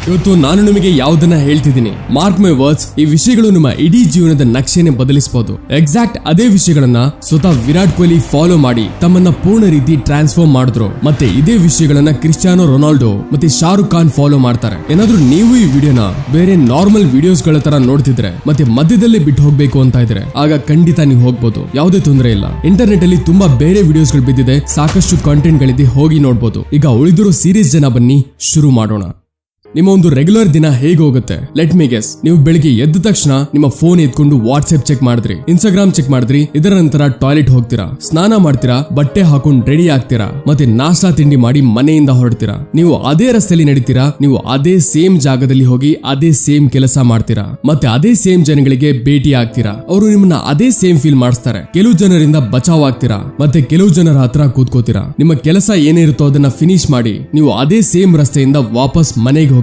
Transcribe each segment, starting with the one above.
ಇವತ್ತು ನಾನು ನಿಮಗೆ ಯಾವುದನ್ನ ಹೇಳ್ತಿದ್ದೀನಿ, ಮಾರ್ಕ್ ಮೈ ವರ್ಡ್ಸ್, ಈ ವಿಷಯಗಳು ನಿಮ್ಮ ಇಡೀ ಜೀವನದ ನಕ್ಷೆನೆ ಬದಲಿಸಬಹುದು. ಎಕ್ಸಾಕ್ಟ್ ಅದೇ ವಿಷಯಗಳನ್ನ ಸ್ವತಃ ವಿರಾಟ್ ಕೊಹ್ಲಿ ಫಾಲೋ ಮಾಡಿ ತಮ್ಮನ್ನ ಪೂರ್ಣ ರೀತಿ ಟ್ರಾನ್ಸ್ಫಾರ್ಮ್ ಮಾಡಿದ್ರು. ಮತ್ತೆ ಇದೇ ವಿಷಯಗಳನ್ನ ಕ್ರಿಸ್ಟಿಯಾನೋ ರೊನಾಲ್ಡೋ ಮತ್ತೆ ಶಾರುಖ್ ಖಾನ್ ಫಾಲೋ ಮಾಡ್ತಾರೆ. ಏನಾದ್ರೂ ನೀವು ಈ ವಿಡಿಯೋನ ಬೇರೆ ನಾರ್ಮಲ್ ವಿಡಿಯೋಸ್ ಗಳ ತರ ನೋಡ್ತಿದ್ರೆ ಮತ್ತೆ ಮಧ್ಯದಲ್ಲೇ ಬಿಟ್ಟು ಹೋಗ್ಬೇಕು ಅಂತ ಇದ್ರೆ ಆಗ ಖಂಡಿತ ನೀವು ಹೋಗ್ಬೋದು, ಯಾವುದೇ ತೊಂದರೆ ಇಲ್ಲ. ಇಂಟರ್ನೆಟ್ ಅಲ್ಲಿ ತುಂಬಾ ಬೇರೆ ವಿಡಿಯೋಸ್ ಗಳು ಬಿದ್ದಿದೆ, ಸಾಕಷ್ಟು ಕಾಂಟೆಂಟ್ ಗಳಿದೆ, ಹೋಗಿ ನೋಡ್ಬೋದು. ಈಗ ಉಳಿದಿರೋ ಸೀರೀಸ್ ಜನ ಬನ್ನಿ ಶುರು ಮಾಡೋಣ. ನಿಮ್ಮ ಒಂದು ರೆಗ್ಯುಲರ್ ದಿನ ಹೇಗೆ ಹೋಗುತ್ತೆ? Let me guess. ನೀವು ಬೆಳಿಗ್ಗೆ ಎದ್ದ ತಕ್ಷಣ ನಿಮ್ಮ ಫೋನ್ ಎತ್ಕೊಂಡು ವಾಟ್ಸ್ಆಪ್ ಚೆಕ್ ಮಾಡಿದ್ರಿ, ಇನ್ಸ್ಟಾಗ್ರಾಮ್ ಚೆಕ್ ಮಾಡಿದ್ರಿ, ಇದರ ನಂತರ ಟಾಯ್ಲೆಟ್ ಹೋಗ್ತೀರಾ, ಸ್ನಾನ ಮಾಡ್ತೀರಾ, ಬಟ್ಟೆ ಹಾಕೊಂಡು ರೆಡಿ ಆಗ್ತೀರಾ, ಮತ್ತೆ ನಾಷ್ಟಾ ತಿಂಡಿ ಮಾಡಿ ಮನೆಯಿಂದ ಹೊರಡ್ತೀರಾ. ನೀವು ಅದೇ ರಸ್ತೆಯಲ್ಲಿ ನಡೀತೀರಾ, ನೀವು ಅದೇ ಸೇಮ್ ಜಾಗದಲ್ಲಿ ಹೋಗಿ ಅದೇ ಸೇಮ್ ಕೆಲಸ ಮಾಡ್ತೀರಾ, ಮತ್ತೆ ಅದೇ ಸೇಮ್ ಜನಗಳಿಗೆ ಭೇಟಿ ಆಗ್ತೀರಾ. ಅವರು ನಿಮ್ಮನ್ನ ಅದೇ ಸೇಮ್ ಫೀಲ್ ಮಾಡಿಸ್ತಾರೆ. ಕೆಲವು ಜನರಿಂದ ಬಚಾವ್ ಆಗ್ತೀರಾ, ಮತ್ತೆ ಕೆಲವು ಜನರ ಹತ್ರ ಕೂತ್ಕೋತೀರಾ. ನಿಮ್ಮ ಕೆಲಸ ಏನಿರುತ್ತೋ ಅದನ್ನ ಫಿನಿಶ್ ಮಾಡಿ ನೀವು ಅದೇ ಸೇಮ್ ರಸ್ತೆಯಿಂದ ವಾಪಸ್ ಮನೆಗೆ ಹೋಗ್ತೀರಾ.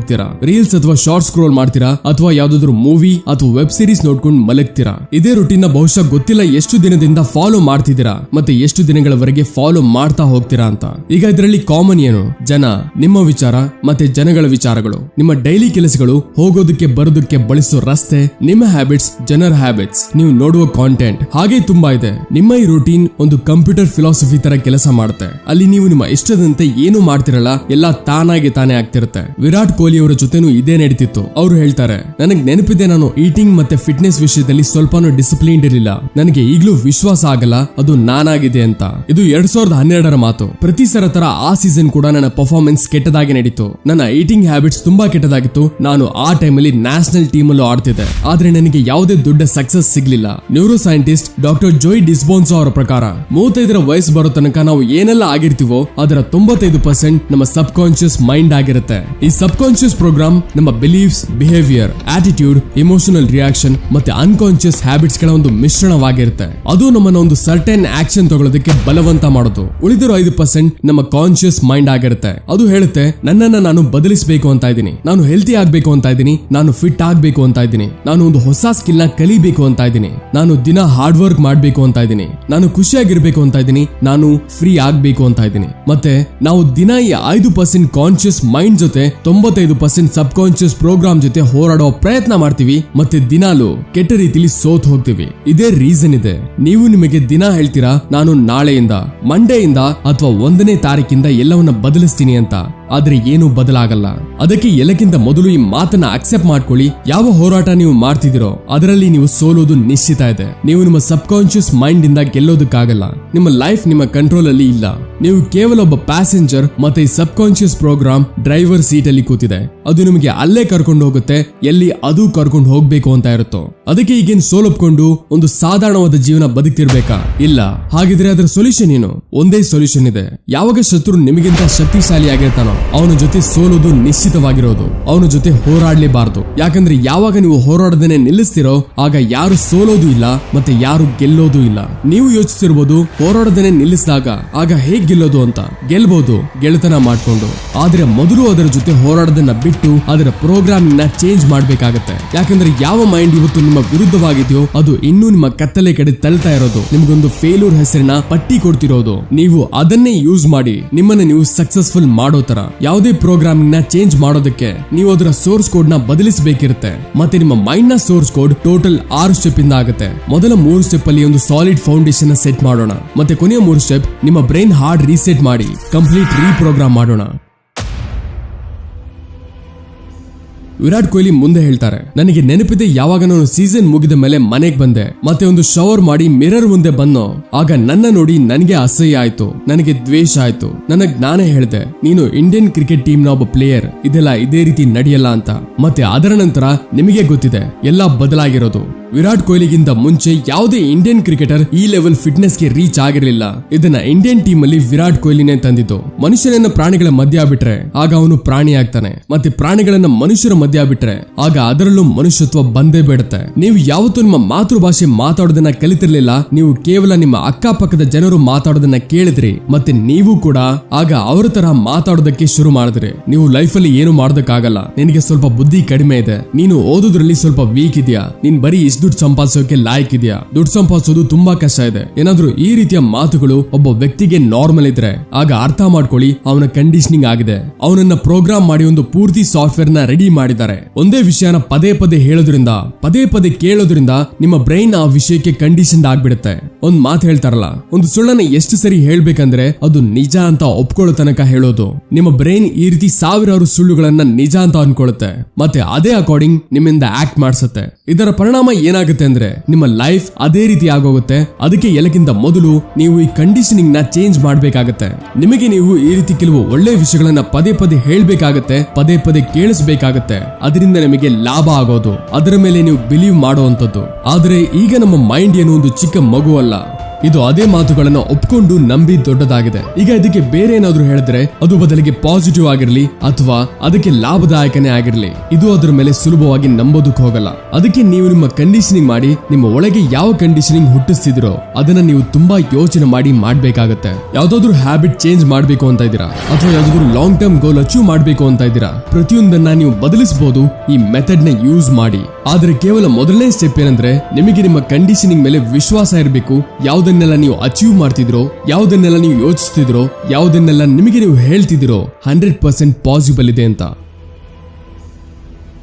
ರೀಲ್ಸ್ ಅಥವಾ ಶಾರ್ಟ್ ಸ್ಕ್ರೋಲ್ ಮಾಡ್ತೀರಾ, ಅಥವಾ ಯಾವ್ದಾದ್ರು ಮೂವಿ ಅಥವಾ ವೆಬ್ ಸೀರೀಸ್ ನೋಡ್ಕೊಂಡು ಮಲಗ್ತೀರಾ. ಇದೇ ರೂಟೀನ್ ಬಹುಶಃ ಗೊತ್ತಿಲ್ಲ ಎಷ್ಟು ದಿನದಿಂದ ಫಾಲೋ ಮಾಡ್ತಿದ್ದೀರಾ ಮತ್ತೆ ಎಷ್ಟು ದಿನಗಳವರೆಗೆ ಫಾಲೋ ಮಾಡ್ತಾ ಹೋಗ್ತೀರಾ ಅಂತ. ಈಗ ಇದರಲ್ಲಿ ಕಾಮನ್ ಏನು? ಜನ, ನಿಮ್ಮ ವಿಚಾರ ಮತ್ತೆ ಜನಗಳ ವಿಚಾರಗಳು, ನಿಮ್ಮ ಡೈಲಿ ಕೆಲಸಗಳು, ಹೋಗೋದಕ್ಕೆ ಬರೋದಕ್ಕೆ ಬಳಸೋ ರಸ್ತೆ, ನಿಮ್ಮ ಹ್ಯಾಬಿಟ್ಸ್, ಜನರ ಹ್ಯಾಬಿಟ್ಸ್, ನೀವು ನೋಡುವ ಕಾಂಟೆಂಟ್, ಹಾಗೆ ತುಂಬಾ ಇದೆ. ನಿಮ್ಮ ಈ ರೂಟೀನ್ ಒಂದು ಕಂಪ್ಯೂಟರ್ ಫಿಲಾಸಫಿ ತರ ಕೆಲಸ ಮಾಡುತ್ತೆ. ಅಲ್ಲಿ ನೀವು ನಿಮ್ಮ ಇಷ್ಟದಂತೆ ಏನು ಮಾಡ್ತಿರಲ್ಲ ಎಲ್ಲ ತಾನಾಗಿ ತಾನೇ ಆಗ್ತಿರುತ್ತೆ. ವಿರಾಟ್ ಕೊಹ್ಲಿ ಅವರ ಜೊತೆನೂ ಇದೇ ನಡೀತಿತ್ತು. ಅವರು ಹೇಳ್ತಾರೆ, ನನಗೆ ನೆನಪಿದೆ, ನಾನು ಈಟಿಂಗ್ ಮತ್ತೆ ಫಿಟ್ನೆಸ್ ವಿಷಯದಲ್ಲಿ ಸ್ವಲ್ಪನೂ ಡಿಸಿಪ್ಲಿನ್ ಇರಲಿಲ್ಲ. ನನಗೆ ಈಗಲೂ ವಿಶ್ವಾಸ ಆಗಲ್ಲ ಅದು ನಾನಾಗಿದೆ ಅಂತ. ಇದು 2012ರ ಮಾತು. ಪ್ರತಿ ಸಲ ತರ ಆ ಸೀಸನ್ ಕೂಡ ನನ್ನ ಪರ್ಫಾರ್ಮೆನ್ಸ್ ಕೆಟ್ಟದಾಗಿ ನಡೀತು. ನನ್ನ ಈಟಿಂಗ್ ಹ್ಯಾಬಿಟ್ಸ್ ತುಂಬಾ ಕೆಟ್ಟದಾಗಿತ್ತು. ನಾನು ಆ ಟೈಮಲ್ಲಿ ನ್ಯಾಷನಲ್ ಟೀಮ್ ಅಲ್ಲೂ ಆಡ್ತಿದ್ದೆ, ಆದ್ರೆ ನನಗೆ ಯಾವುದೇ ದೊಡ್ಡ ಸಕ್ಸಸ್ ಸಿಗ್ಲಿಲ್ಲ. ನ್ಯೂರೋ ಸೈಂಟಿಸ್ಟ್ ಡಾಕ್ಟರ್ ಜೋಯ್ ಡಿಸ್ಬೋನ್ಸೋ ಅವರ ಪ್ರಕಾರ 35ರ ವಯಸ್ಸು ಬರೋ ತನಕ ನಾವು ಏನೆಲ್ಲ ಆಗಿರ್ತೀವೋ ಅದರ 95% ನಮ್ಮ ಸಬ್ ಕಾನ್ಶಿಯಸ್ ಮೈಂಡ್ ಆಗಿರುತ್ತೆ. ಈ ಸಬ್ ಕಾನ್ಶಿಯಸ್ ಪ್ರೋಗ್ರಾಮ್ ನಮ್ಮ beliefs, behaviour, attitude, emotional reaction ಮತ್ತೆ ಅನ್ಕಾನ್ಶಿಯಸ್ ಹ್ಯಾಬಿಟ್ಸ್ ಗಳ ಒಂದು ಮಿಶ್ರಣವಾಗಿರುತ್ತೆ. ಅದು ನಮ್ಮನ್ನ ಒಂದು ಸರ್ಟೆನ್ ಆಕ್ಷನ್ ತಗೊಳ್ಳೋದಕ್ಕೆ ಬಲವಂತ ಮಾಡೋದು. ಉಳಿದಿರೋ 5% ನಮ್ಮ ಕಾನ್ಶಿಯಸ್ ಮೈಂಡ್ ಆಗಿರುತ್ತೆ. ಅದು ಹೇಳುತ್ತೆ, ನನ್ನನ್ನ ನಾನು ಬದಲಿಸಬೇಕು ಅಂತ ಇದ್ದೀನಿ, ನಾನು ಹೆಲ್ತಿ ಆಗ್ಬೇಕು ಅಂತ ಇದ್ದೀನಿ, ನಾನು ಫಿಟ್ ಆಗ್ಬೇಕು ಅಂತ ಇದ್ದೀನಿ, ನಾನು ಒಂದು ಹೊಸ ಸ್ಕಿಲ್ ನ ಕಲಿಬೇಕು ಅಂತ ಇದ್ದೀನಿ, ನಾನು ದಿನ ಹಾರ್ಡ್ ವರ್ಕ್ ಮಾಡ್ಬೇಕು ಅಂತ ಇದ್ದೀನಿ, ನಾನು ಖುಷಿಯಾಗಿರ್ಬೇಕು ಅಂತ ಇದ್ದೀನಿ, ನಾನು ಫ್ರೀ ಆಗ್ಬೇಕು ಅಂತ ಇದ್ದೀನಿ. ಮತ್ತೆ ನಾವು ದಿನ ಈ 5% ಕಾನ್ಶಿಯಸ್ ಮೈಂಡ್ ಜೊತೆ 95% ಸಬ್ ಕಾನ್ಶಿಯಸ್ ಪ್ರೋಗ್ರಾಮ್ ಜೊತೆ ಹೋರಾಡೋ ಪ್ರಯತ್ನ ಮಾಡ್ತೀವಿ, ಮತ್ತೆ ದಿನಾಲು ಕೆಟ್ಟ ರೀತಿಲಿ ಸೋತ್ ಹೋಗ್ತೀವಿ. ಇದೇ ರೀಸನ್ ಇದೆ. ನೀವು ನಿಮಗೆ ದಿನ ಹೇಳ್ತೀರಾ, ನಾನು ನಾಳೆಯಿಂದ, ಮಂಡೆಯಿಂದ ಅಥವಾ 1ನೇ ತಾರೀಕಿಂದ ಎಲ್ಲವನ್ನ ಬದಲಿಸ್ತೀನಿ ಅಂತ, ಆದ್ರೆ ಏನು ಬದಲಾಗಲ್ಲ. ಅದಕ್ಕೆ ಎಲ್ಲಕ್ಕಿಂತ ಮೊದಲು ಈ ಮಾತನ್ನ ಅಕ್ಸೆಪ್ಟ್ ಮಾಡ್ಕೊಳ್ಳಿ. ಯಾವ ಹೋರಾಟ ನೀವು ಮಾಡ್ತಿದ್ದೀರೋ ಅದರಲ್ಲಿ ನೀವು ಸೋಲೋದು ನಿಶ್ಚಿತ ಇದೆ. ನೀವು ನಿಮ್ಮ ಸಬ್ ಕಾನ್ಶಿಯಸ್ ಮೈಂಡ್ ಇಂದ ಗೆಲ್ಲೋದಕ್ಕಾಗಲ್ಲ. ನಿಮ್ಮ ಲೈಫ್ ನಿಮ್ಮ ಕಂಟ್ರೋಲ್ ಅಲ್ಲಿ ಇಲ್ಲ. ನೀವು ಕೇವಲ ಒಬ್ಬ ಪ್ಯಾಸೆಂಜರ್, ಮತ್ತೆ ಈ ಸಬ್ ಕಾನ್ಶಿಯಸ್ ಪ್ರೋಗ್ರಾಮ್ ಡ್ರೈವರ್ ಸೀಟ್ ಅಲ್ಲಿ ಕೂತಿದೆ. ಅದು ನಿಮಗೆ ಅಲ್ಲೇ ಕರ್ಕೊಂಡು ಹೋಗುತ್ತೆ ಎಲ್ಲಿ ಅದು ಕರ್ಕೊಂಡು ಹೋಗ್ಬೇಕು ಅಂತ ಇರುತ್ತೋ. ಅದಕ್ಕೆ ಈಗೇನು ಸೋಲೊಪ್ಕೊಂಡು ಒಂದು ಸಾಧಾರಣವಾದ ಜೀವನ ಬದುಕ್ತಿರ್ಬೇಕಾ? ಇಲ್ಲ. ಹಾಗಿದ್ರೆ ಅದರ ಸೊಲ್ಯೂಷನ್ ಏನು? ಒಂದೇ ಸೊಲ್ಯೂಷನ್ ಇದೆ. ಯಾವಾಗ ಶತ್ರು ನಿಮಗಿಂತ ಶಕ್ತಿಶಾಲಿ ಆಗಿರ್ತಾನೋ ಅವನ ಜೊತೆ ಸೋಲೋದು ನಿಶ್ಚಿತವಾಗಿರೋದು. ಅವನ ಜೊತೆ ಹೋರಾಡ್ಲೇಬಾರ್ದು. ಯಾಕಂದ್ರೆ ಯಾವಾಗ ನೀವು ಹೋರಾಡದೇನೆ ನಿಲ್ಲಿಸ್ತಿರೋ ಆಗ ಯಾರು ಸೋಲೋದು ಇಲ್ಲ ಮತ್ತೆ ಯಾರು ಗೆಲ್ಲೋದು ಇಲ್ಲ. ನೀವು ಯೋಚಿಸಿರ್ಬೋದು, ಹೋರಾಡದೇನೆ ನಿಲ್ಲಿಸಿದಾಗ ಆಗ ಹೇಗ್ ಗೆಲ್ಲೋದು ಅಂತ. ಗೆಲ್ಬಹುದು ಗೆಳೆತನ ಮಾಡ್ಕೊಂಡು, ಆದ್ರೆ ಮೊದಲು ಅದರ ಜೊತೆ ಹೋರಾಡೋದನ್ನ ಬಿಟ್ಟು ಅದರ ಪ್ರೋಗ್ರಾಮಿಂಗ್ ನ ಚೇಂಜ್ ಮಾಡ್ಬೇಕಾಗತ್ತೆ. ಯಾಕಂದ್ರೆ ಯಾವ ಮೈಂಡ್ ಇವತ್ತು ನಿಮ್ಮ ವಿರುದ್ಧವಾಗಿದೆಯೋ ಅದು ಇನ್ನೂ ನಿಮ್ಮ ಕತ್ತಲೆ ಕಡೆ ತಳ್ತಾ ಇರೋದು, ನಿಮ್ಗೊಂದು ಫೇಲ್ಯೂರ್ ಹೆಸರಿನ ಪಟ್ಟಿ ಕೊಡ್ತಿರೋದು. ನೀವು ಅದನ್ನೇ ಯೂಸ್ ಮಾಡಿ ನಿಮ್ಮನ್ನ ನೀವು ಸಕ್ಸಸ್ಫುಲ್ ಮಾಡೋ ತರ. ಯಾವುದೇ ಪ್ರೋಗ್ರಾಮಿಂಗ್ ನ ಚೇಂಜ್ ಮಾಡೋದಕ್ಕೆ ನೀವು ಅದರ ಸೋರ್ಸ್ ಕೋಡ್ ನ ಬದಲಿಸಬೇಕಿರುತ್ತೆ. ಮತ್ತೆ ನಿಮ್ಮ ಮೈಂಡ್ ನ ಸೋರ್ಸ್ ಕೋಡ್ ಟೋಟಲ್ 6 ಸ್ಟೆಪ್ ಇಂದ ಆಗುತ್ತೆ. ಮೊದಲ 3 ಸ್ಟೆಪ್ ಅಲ್ಲಿ ಒಂದು ಸಾಲಿಡ್ ಫೌಂಡೇಶನ್ ಸೆಟ್ ಮಾಡೋಣ. ಮತ್ತೆ ಕೊನೆಯ 3 ಸ್ಟೆಪ್ ನಿಮ್ಮ ಬ್ರೈನ್ ಹಾರ್ಡ್ ರೀಸೆಟ್ ಮಾಡಿ ಕಂಪ್ಲೀಟ್ ರೀಪ್ರೋಗ್ರಾಮ್ ಮಾಡೋಣ. ವಿರಾಟ್ ಕೊಹ್ಲಿ ಮುಂದೆ ಹೇಳ್ತಾರೆ, ನನಗೆ ನೆನಪಿದೆ ಯಾವಾಗ ನಾನು ಸೀಸನ್ ಮುಗಿದ ಮೇಲೆ ಮನೆಗೆ ಬಂದೆ ಮತ್ತೆ ಒಂದು ಶವರ್ ಮಾಡಿ ಮಿರರ್ ಮುಂದೆ ಬಂದೋ ಆಗ ನನ್ನ ನೋಡಿ ನನಗೆ ಅಸಹ್ಯ ಆಯ್ತು, ನನಗೆ ದ್ವೇಷ ಆಯ್ತು. ನನಗ್ ನಾನೇ ಹೇಳ್ದೆ, ನೀನು ಇಂಡಿಯನ್ ಕ್ರಿಕೆಟ್ ಟೀಮ್ ನ ಒಬ್ಬ ಪ್ಲೇಯರ್, ಇದೆಲ್ಲ ಇದೇ ರೀತಿ ನಡೆಯಲ್ಲ ಅಂತ. ಮತ್ತೆ ಅದರ ನಂತರ ನಿಮಗೆ ಗೊತ್ತಿದೆ ಎಲ್ಲ ಬದಲಾಗಿರೋದು. ವಿರಾಟ್ ಕೊಹ್ಲಿಗಿಂತ ಮುಂಚೆ ಯಾವುದೇ ಇಂಡಿಯನ್ ಕ್ರಿಕೆಟರ್ ಈ ಲೆವೆಲ್ ಫಿಟ್ನೆಸ್ ಗೆ ರೀಚ್ ಆಗಿರಲಿಲ್ಲ. ಇದನ್ನ ಇಂಡಿಯನ್ ಟೀಮ್ ಅಲ್ಲಿ ವಿರಾಟ್ ಕೊಹ್ಲಿನೇ ತಂದಿದ್ದು. ಮನುಷ್ಯನನ್ನ ಪ್ರಾಣಿಗಳ ಮಧ್ಯ ಬಿಟ್ರೆ ಆಗ ಅವನು ಪ್ರಾಣಿ ಆಗ್ತಾನೆ, ಮತ್ತೆ ಪ್ರಾಣಿಗಳನ್ನ ಮನುಷ್ಯರ ಮಧ್ಯ ಬಿಟ್ರೆ ಆಗ ಅದರಲ್ಲೂ ಮನುಷ್ಯತ್ವ ಬಂದೇ ಬಿಡುತ್ತೆ. ನೀವು ಯಾವತ್ತೂ ನಿಮ್ಮ ಮಾತೃಭಾಷೆ ಮಾತಾಡೋದನ್ನ ಕಲಿತಿರ್ಲಿಲ್ಲ, ನೀವು ಕೇವಲ ನಿಮ್ಮ ಅಕ್ಕಪಕ್ಕದ ಜನರು ಮಾತಾಡೋದನ್ನ ಕೇಳಿದ್ರಿ, ಮತ್ತೆ ನೀವು ಕೂಡ ಆಗ ಅವರ ತರ ಮಾತಾಡೋದಕ್ಕೆ ಶುರು ಮಾಡಿದ್ರಿ. ನೀವು ಲೈಫ್ ಅಲ್ಲಿ ಏನು ಮಾಡೋದಕ್ಕಾಗಲ್ಲ, ನಿನಗೆ ಸ್ವಲ್ಪ ಬುದ್ಧಿ ಕಡಿಮೆ ಇದೆ, ನೀನು ಓದೋದ್ರಲ್ಲಿ ಸ್ವಲ್ಪ ವೀಕ್ ಇದೆಯಾ, ನೀನ್ ಬರೀ ಇಷ್ಟ ದುಡ್ಡು ಸಂಪಾದಿಸೋಕೆ ಲಾಯಕ್ ಇದೆಯಾ, ದುಡ್ಡು ಸಂಪಾದಿಸೋದು ತುಂಬಾ ಕಷ್ಟ ಇದೆ, ಏನಾದ್ರೂ ಈ ರೀತಿಯ ಮಾತುಗಳು ಒಬ್ಬ ವ್ಯಕ್ತಿಗೆ ನಾರ್ಮಲ್ ಇದ್ರೆ ಆಗ ಅರ್ಥ ಮಾಡ್ಕೊಳ್ಳಿ ಅವನ ಕಂಡೀಷನಿಂಗ್ ಆಗಿದೆ. ಅವನನ್ನ ಪ್ರೋಗ್ರಾಮ್ ಮಾಡಿ ಒಂದು ಪೂರ್ತಿ ಸಾಫ್ಟ್ವೇರ್ ನ ರೆಡಿ ಮಾಡಿದ್ದಾರೆ. ಒಂದೇ ವಿಷಯನ ಪದೇ ಪದೇ ಹೇಳೋದ್ರಿಂದ, ಪದೇ ಪದೇ ಕೇಳೋದ್ರಿಂದ ನಿಮ್ಮ ಬ್ರೈನ್ ಆ ವಿಷಯಕ್ಕೆ ಕಂಡೀಷನ್ ಆಗ್ಬಿಡುತ್ತೆ. ಒಂದ್ ಮಾತು ಹೇಳ್ತಾರಲ್ಲ, ಒಂದು ಸುಳ್ಳನ್ನ ಎಷ್ಟು ಸರಿ ಹೇಳ್ಬೇಕಂದ್ರೆ ಅದು ನಿಜ ಅಂತ ಒಪ್ಕೊಳ್ಳೋ ತನಕ ಹೇಳೋದು. ನಿಮ್ಮ ಬ್ರೈನ್ ಈ ರೀತಿ ಸಾವಿರಾರು ಸುಳ್ಳುಗಳನ್ನ ನಿಜ ಅಂತ ಅನ್ಕೊಳ್ಳುತ್ತೆ, ಮತ್ತೆ ಅದೇ ಅಕಾರ್ಡಿಂಗ್ ನಿಮ್ಮಿಂದ ಆಕ್ಟ್ ಮಾಡಿಸುತ್ತೆ. ಇದರ ಪರಿಣಾಮ ಏನಾಗುತ್ತೆ ಅಂದ್ರೆ ನಿಮ್ಮ ಲೈಫ್ ಅದೇ ರೀತಿ ಆಗೋಗುತ್ತೆ. ಅದಕ್ಕೆ ಎಲ್ಲಕ್ಕಿಂತ ಮೊದಲು ನೀವು ಈ ಕಂಡೀಷನಿಂಗ್ ನ ಚೇಂಜ್ ಮಾಡ್ಬೇಕಾಗತ್ತೆ. ನಿಮಗೆ ನೀವು ಈ ರೀತಿ ಕೆಲವು ಒಳ್ಳೆ ವಿಷಯಗಳನ್ನ ಪದೇ ಪದೇ ಹೇಳ್ಬೇಕಾಗತ್ತೆ, ಪದೇ ಪದೇ ಕೇಳಿಸ್ಬೇಕಾಗತ್ತೆ. ಅದರಿಂದ ನಿಮಗೆ ಲಾಭ ಆಗೋದು, ಅದರ ಮೇಲೆ ನೀವು ಬಿಲೀವ್ ಮಾಡುವಂತದ್ದು. ಆದ್ರೆ ಈಗ ನಮ್ಮ ಮೈಂಡ್ ಏನು ಒಂದು ಚಿಕ್ಕ ಮಗು ಅಲ್ಲ, ಇದು ಅದೇ ಮಾತುಗಳನ್ನ ಒಪ್ಕೊಂಡು ನಂಬಿ ದೊಡ್ಡದಾಗಿದೆ. ಈಗ ಇದಕ್ಕೆ ಬೇರೆ ಏನಾದ್ರೂ ಹೇಳಿದ್ರೆ ಅದು ಬದಲಿಗೆ ಪಾಸಿಟಿವ್ ಆಗಿರ್ಲಿ ಅಥವಾ ಅದಕ್ಕೆ ಲಾಭದಾಯಕನೇ ಆಗಿರ್ಲಿ, ಇದು ಅದರ ಮೇಲೆ ಸುಲಭವಾಗಿ ನಂಬೋದಕ್ಕೆ ಹೋಗಲ್ಲ. ಅದಕ್ಕೆ ನೀವು ನಿಮ್ಮ ಕಂಡೀಷನಿಂಗ್ ಮಾಡಿ ನಿಮ್ಮ ಒಳಗೆ ಯಾವ ಕಂಡೀಷನಿಂಗ್ ಹುಟ್ಟಿಸ್ತಿದಿರೋ ಅದನ್ನ ನೀವು ತುಂಬಾ ಯೋಚನೆ ಮಾಡಿ ಮಾಡ್ಬೇಕಾಗತ್ತೆ. ಯಾವ್ದಾದ್ರು ಹ್ಯಾಬಿಟ್ ಚೇಂಜ್ ಮಾಡ್ಬೇಕು ಅಂತ ಇದ್ದೀರಾ ಅಥವಾ ಯಾವ್ದಾದ್ರು ಲಾಂಗ್ ಟರ್ಮ್ ಗೋಲ್ ಅಚೀವ್ ಮಾಡ್ಬೇಕು ಅಂತ ಇದ್ದೀರಾ, ಪ್ರತಿಯೊಂದನ್ನ ನೀವು ಬದಲಿಸಬಹುದು ಈ ಮೆಥಡ್ ನ ಯೂಸ್ ಮಾಡಿ. ಆದ್ರೆ ಕೇವಲ ಮೊದಲನೇ ಸ್ಟೆಪ್ ಏನಂದ್ರೆ ನಿಮಗೆ ನಿಮ್ಮ ಕಂಡೀಷನಿಂಗ್ ಮೇಲೆ ವಿಶ್ವಾಸ ಇರಬೇಕು. ಯಾವುದನ್ನೆಲ್ಲ ನೀವು ಅಚೀವ್ ಮಾಡ್ತಿದ್ರೋ, ಯಾವುದನ್ನೆಲ್ಲ ನೀವು ಯೋಚಿಸ್ತಿದ್ರೋ, ಯಾವುದನ್ನೆಲ್ಲ ನಿಮಗೆ ನೀವು ಹೇಳ್ತಿದಿರೋ 100% ಪಾಸಿಬಲ್ ಇದೆ ಅಂತ.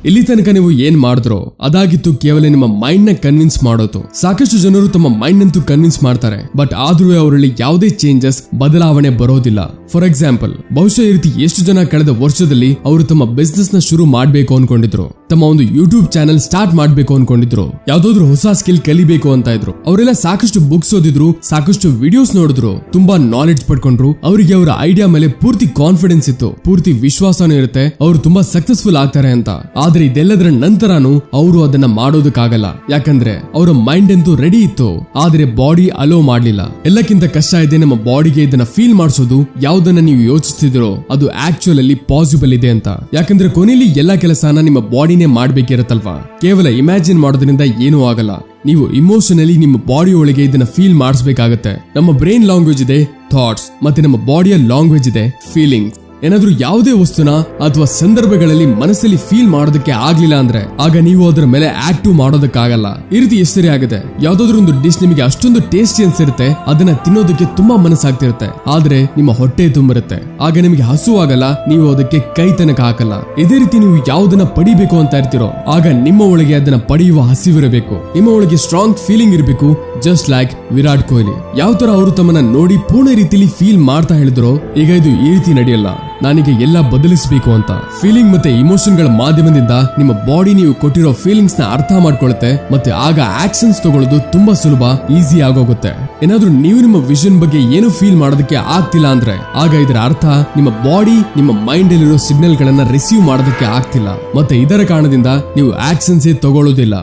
ಇಲ್ಲಿ ತನಕ ನೀವು ಏನ್ ಮಾಡಿದ್ರೋ ಅದಾಗಿತ್ತು ಕೇವಲ ನಿಮ್ಮ ಮೈಂಡ್ ನ ಕನ್ವಿನ್ಸ್ ಮಾಡೋದು. ಸಾಕಷ್ಟು ಜನರು ತಮ್ಮ ಮೈಂಡ್ ಅಂತೂ ಕನ್ವಿನ್ಸ್ ಮಾಡ್ತಾರೆ, ಬಟ್ ಆದ್ರೂ ಅವರಲ್ಲಿ ಯಾವುದೇ ಚೇಂಜಸ್ ಬದಲಾವಣೆ ಬರೋದಿಲ್ಲ. ಫಾರ್ ಎಕ್ಸಾಂಪಲ್, ಬಹುಶಃ ಈ ರೀತಿ ಎಷ್ಟು ಜನ ಕಳೆದ ವರ್ಷದಲ್ಲಿ ಅವರು ತಮ್ಮ ಬಿಸ್ನೆಸ್ ನ ಶುರು ಮಾಡ್ಬೇಕು ಅನ್ಕೊಂಡಿದ್ರು, ತಮ್ಮ ಒಂದು ಯೂಟ್ಯೂಬ್ ಚಾನೆಲ್ ಸ್ಟಾರ್ಟ್ ಮಾಡ್ಬೇಕು ಅನ್ಕೊಂಡಿದ್ರು, ಯಾವ್ದಾದ್ರು ಹೊಸ ಸ್ಕಿಲ್ ಕಲಿಬೇಕು ಅಂತ ಇದ್ರು. ಅವರೆಲ್ಲ ಸಾಕಷ್ಟು ಬುಕ್ಸ್ ಓದಿದ್ರು, ಸಾಕಷ್ಟು ವಿಡಿಯೋಸ್ ನೋಡಿದ್ರು, ತುಂಬಾ ನಾಲೆಡ್ಜ್ ಪಡ್ಕೊಂಡ್ರು. ಅವರಿಗೆ ಅವರ ಐಡಿಯಾ ಮೇಲೆ ಪೂರ್ತಿ ಕಾನ್ಫಿಡೆನ್ಸ್ ಇತ್ತು, ಪೂರ್ತಿ ವಿಶ್ವಾಸನೂ ಇರುತ್ತೆ, ಅವರು ತುಂಬಾ ಸಕ್ಸಸ್ಫುಲ್ ಆಗ್ತಾರೆ ಅಂತ. ಆದ್ರೆ ಇದೆಲ್ಲದರ ನಂತರನೂ ಅವರು ಅದನ್ನ ಮಾಡೋದಕ್ಕಾಗಲ್ಲ, ಯಾಕಂದ್ರೆ ಅವರ ಮೈಂಡ್ ಅಂತೂ ರೆಡಿ ಇತ್ತು, ಆದ್ರೆ ಬಾಡಿ ಅಲೋ ಮಾಡ್ಲಿಲ್ಲ. ಎಲ್ಲಕ್ಕಿಂತ ಕಷ್ಟ ಇದೆ ನಮ್ಮ ಬಾಡಿಗೆ ಇದನ್ನ ಫೀಲ್ ಮಾಡಿಸೋದು ಯಾವ್ದನ್ನ ನೀವು ಯೋಚಿಸ್ತಿದಿರೋ ಅದು ಆಕ್ಚುಲ್ ಅಲ್ಲಿ ಪಾಸಿಬಲ್ ಇದೆ ಅಂತ. ಯಾಕಂದ್ರೆ ಕೊನೆಯಲ್ಲಿ ಎಲ್ಲಾ ಕೆಲಸನ ನಿಮ್ಮ ಬಾಡಿನೇ ಮಾಡ್ಬೇಕಿರತ್ತಲ್ವಾ. ಕೇವಲ ಇಮ್ಯಾಜಿನ್ ಮಾಡೋದ್ರಿಂದ ಏನೂ ಆಗಲ್ಲ. ನೀವು ಇಮೋಷನಲಿ ನಿಮ್ಮ ಬಾಡಿ ಒಳಗೆ ಇದನ್ನ ಫೀಲ್ ಮಾಡಿಸ್ಬೇಕಾಗತ್ತೆ. ನಮ್ಮ ಬ್ರೈನ್ ಲ್ಯಾಂಗ್ವೇಜ್ ಇದೆ ಥಾಟ್ಸ್, ಮತ್ತೆ ನಮ್ಮ ಬಾಡಿಯ ಲ್ಯಾಂಗ್ವೇಜ್ ಇದೆ ಫೀಲಿಂಗ್ಸ್. ಏನಾದ್ರೂ ಯಾವುದೇ ವಸ್ತುನ ಅಥವಾ ಸಂದರ್ಭಗಳಲ್ಲಿ ಮನಸ್ಸಲ್ಲಿ ಫೀಲ್ ಮಾಡೋದಕ್ಕೆ ಆಗ್ಲಿಲ್ಲ ಅಂದ್ರೆ ಆಗ ನೀವು ಅದರ ಮೇಲೆ ಆಕ್ಟಿವ್ ಮಾಡೋದಕ್ಕಾಗಲ್ಲ. ಈ ರೀತಿ ಎಷ್ಟು ಸರಿ ಆಗುತ್ತೆ, ಯಾವ್ದಾದ್ರು ಒಂದು ಡಿಶ್ ನಿಮಗೆ ಅಷ್ಟೊಂದು ಟೇಸ್ಟಿ ಅನ್ಸಿರುತ್ತೆ, ಅದನ್ನ ತಿನ್ನೋದಕ್ಕೆ ತುಂಬಾ ಮನಸ್ಸಾಗ್ತಿರುತ್ತೆ, ಆದ್ರೆ ನಿಮ್ಮ ಹೊಟ್ಟೆ ತುಂಬಿರುತ್ತೆ, ಆಗ ನಿಮಗೆ ಹಸುವಾಗಲ್ಲ, ನೀವು ಅದಕ್ಕೆ ಕೈ ತನಕ ಹಾಕಲ್ಲ. ಇದೇ ರೀತಿ ನೀವು ಯಾವುದನ್ನ ಪಡಿಬೇಕು ಅಂತ ಇರ್ತೀರೋ ಆಗ ನಿಮ್ಮ ಒಳಗೆ ಅದನ್ನ ಪಡೆಯುವ ಹಸಿವಿರಬೇಕು, ನಿಮ್ಮ ಒಳಗೆ ಸ್ಟ್ರಾಂಗ್ ಫೀಲಿಂಗ್ ಇರಬೇಕು. ಜಸ್ಟ್ ಲೈಕ್ ವಿರಾಟ್ ಕೊಹ್ಲಿ, ಯಾವ ತರ ಅವರು ತಮ್ಮನ್ನ ನೋಡಿ ಪೂರ್ಣ ರೀತಿಯಲ್ಲಿ ಫೀಲ್ ಮಾಡ್ತಾ ಹೇಳಿದ್ರು, ಈಗ ಇದು ಈ ರೀತಿ ನಡೆಯಲ್ಲ, ನಾನೀಗ ಎಲ್ಲ ಬದಲಿಸಬೇಕು ಅಂತ. ಫೀಲಿಂಗ್ ಮತ್ತೆ ಇಮೋಷನ್ ಗಳ ಮಾಧ್ಯಮದಿಂದ ನಿಮ್ಮ ಬಾಡಿ ನೀವು ಕೊಟ್ಟಿರೋ ಫೀಲಿಂಗ್ಸ್ ನ ಅರ್ಥ ಮಾಡ್ಕೊಳ್ಳುತ್ತೆ, ಮತ್ತೆ ಆಗ ಆಕ್ಷನ್ಸ್ ತಗೊಳ್ಳೋದು ತುಂಬಾ ಸುಲಭ, ಈಸಿ ಆಗೋಗುತ್ತೆ. ಏನಾದ್ರೂ ನೀವು ನಿಮ್ಮ ವಿಷನ್ ಬಗ್ಗೆ ಏನು ಫೀಲ್ ಮಾಡೋದಕ್ಕೆ ಆಗ್ತಿಲ್ಲ ಅಂದ್ರೆ ಆಗ ಇದರ ಅರ್ಥ ನಿಮ್ಮ ಬಾಡಿ ನಿಮ್ಮ ಮೈಂಡ್ ಅಲ್ಲಿರೋ ಸಿಗ್ನಲ್ ಗಳನ್ನ ರಿಸೀವ್ ಮಾಡೋದಕ್ಕೆ ಆಗ್ತಿಲ್ಲ, ಮತ್ತೆ ಇದರ ಕಾರಣದಿಂದ ನೀವು ಆಕ್ಷನ್ಸ್ ತಗೊಳ್ಳೋದಿಲ್ಲ.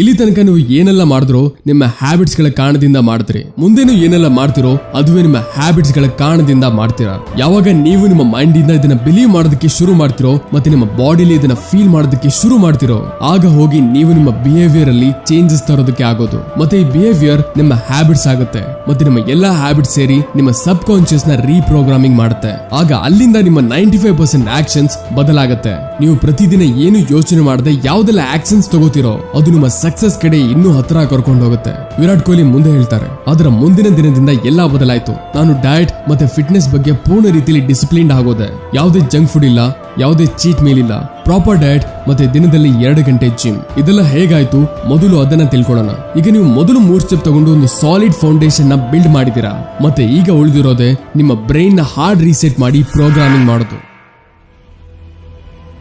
ಇಲ್ಲಿ ತನಕ ನೀವು ಏನೆಲ್ಲ ಮಾಡಿದ್ರೋ ನಿಮ್ಮ ಹ್ಯಾಬಿಟ್ಸ್ ಗಳ ಕಾರಣದಿಂದ ಮಾಡ್ತೀರಿ, ಮುಂದೇನು ಏನೆಲ್ಲ ಮಾಡ್ತಿರೋ ಅದುವೇ ನಿಮ್ಮ ಹ್ಯಾಬಿಟ್ಸ್ ಗಳ ಕಾರಣದಿಂದ ಮಾಡ್ತೀರಾ. ಯಾವಾಗ ನೀವು ನಿಮ್ಮ ಮೈಂಡ್ ಇಂದ ಇದನ್ನ ಬಿಲೀವ್ ಮಾಡೋದಕ್ಕೆ ಶುರು ಮಾಡ್ತಿರೋ ಮತ್ತೆ ನಿಮ್ಮ ಬಾಡಿಲಿ ಇದನ್ನ ಫೀಲ್ ಮಾಡೋದಕ್ಕೆ ಶುರು ಮಾಡ್ತಿರೋ ಆಗ ಹೋಗಿ ನೀವು ನಿಮ್ಮ ಬಿಹೇವಿಯರ್ ಅಲ್ಲಿ ಚೇಂಜಸ್ ತರೋದಕ್ಕೆ ಆಗೋದು. ಮತ್ತೆ ಈ ಬಿಹೇವಿಯರ್ ನಿಮ್ಮ ಹ್ಯಾಬಿಟ್ಸ್ ಆಗುತ್ತೆ, ಮತ್ತೆ ನಿಮ್ಮ ಎಲ್ಲಾ ಹ್ಯಾಬಿಟ್ಸ್ ಸೇರಿ ನಿಮ್ಮ ಸಬ್ ಕಾನ್ಶಿಯಸ್ ನ ರೀಪ್ರೋಗ್ರಾಮಿಂಗ್ ಮಾಡುತ್ತೆ. ಆಗ ಅಲ್ಲಿಂದ ನಿಮ್ಮ 95% ಆಕ್ಷನ್ಸ್ ಬದಲಾಗುತ್ತೆ. ನೀವು ಪ್ರತಿದಿನ ಏನು ಯೋಚನೆ ಮಾಡದೆ ಯಾವ್ದೆಲ್ಲ ಆಕ್ಷನ್ಸ್ ತಗೋತಿರೋ ಅದು ನಿಮ್ಮ ಸಕ್ಸಸ್ ಕಡೆ ಇನ್ನೂ ಹತ್ರ ಕರ್ಕೊಂಡು ಹೋಗುತ್ತೆ. ವಿರಾಟ್ ಕೊಹ್ಲಿ ಮುಂದೆ ಹೇಳ್ತಾರೆ, ಅದರ ಮುಂದಿನ ದಿನದಿಂದ ಎಲ್ಲಾ ಬದಲಾಯ್ತು. ನಾನು ಡಯಟ್ ಮತ್ತೆ ಫಿಟ್ನೆಸ್ ಬಗ್ಗೆ ಪೂರ್ಣ ರೀತಿಯಲ್ಲಿ ಡಿಸಿಪ್ಲಿನ್ಡ್ ಆಗೋದೆ. ಯಾವುದೇ ಜಂಕ್ ಫುಡ್ ಇಲ್ಲ, ಯಾವುದೇ ಚೀಟ್ ಮೀಲ್ ಇಲ್ಲ, ಪ್ರಾಪರ್ ಡಯಟ್ ಮತ್ತೆ ದಿನದಲ್ಲಿ 2 ಗಂಟೆ ಜಿಮ್. ಇದೆಲ್ಲ ಹೇಗಾಯ್ತು ಮೊದಲು ಅದನ್ನ ತಿಳ್ಕೊಳ್ಳೋಣ. ಈಗ ನೀವು ಮೊದಲು 3 ಸ್ಟೆಪ್ ತಗೊಂಡು ಒಂದು ಸಾಲಿಡ್ ಫೌಂಡೇಶನ್ ನ ಬಿಲ್ಡ್ ಮಾಡಿದೀರಾ, ಮತ್ತೆ ಈಗ ಉಳಿದಿರೋದೆ ನಿಮ್ಮ ಬ್ರೈನ್ ನ ಹಾರ್ಡ್ ರೀಸೆಟ್ ಮಾಡಿ ಪ್ರೋಗ್ರಾಮಿಂಗ್ ಮಾಡೋದು.